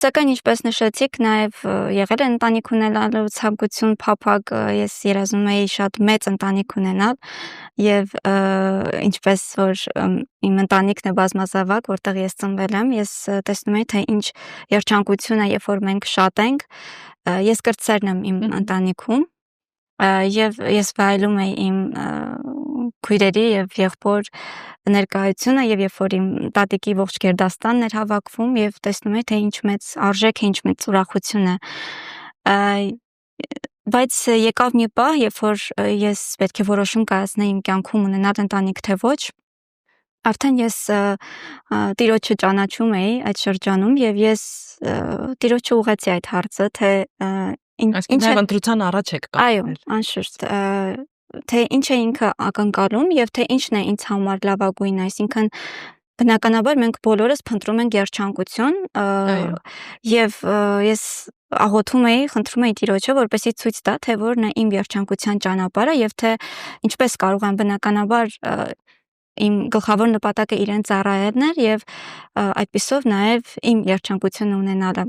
Սակայն ինչպես նշեցիք, նաև եղել է ընտանիք ունենալու ցանկություն փափագ, ես երազում էի շատ մեծ ընտանիք ունենալ եւ ինչպես որ իմ ընտանիքն է բազմազավակ, որտեղ ես ծնվել եմ, ես տեսնում եի թե ինչ երջանկություն է, երբ որ մենք շատ ենք, ես կրտսերն եմ իմ ընտանիքում եւ ես վայելում էի իմ քույրերի եւ եղբոր ներկայությունը եւ երբ որ իմ տատիկի ողջ գերդաստանն էր հավաքվում եւ տեսնում էի թե ինչ մեծ արժեք է, ինչ մեծ ուրախություն է, բայց եկավ մի պահ, երբ որ ես պետք է որոշում կայացնեի իմ կյանքում ունենալ ընտանիք թե ոչ, արդեն ես տիրոջը ճանաչում էի այդ շրջանում եւ ես տիրոջը ուղղեցի այդ հարցը, թե ինչ է ընտրության առաջ եք կապել։ Այո, անշուշտ, թե ինչ է ինքը ակնկալում եւ թե ինչն է ինձ համար լավագույնը, այսինքն բնականաբար մենք բոլորս փնտրում ենք երջանկություն եւ ես աղոթում էի, խնդրում էի Տիրոջը, որպեսզի ցույց տա, թե որն է իմ երջանկության ճանապարհը եւ թե ինչպես կարող եմ բնականաբար իմ գլխավոր նպատակը իրեն ծառայելն էր եւ այդպիսով նաեւ իմ երջանկությունը ունենալը։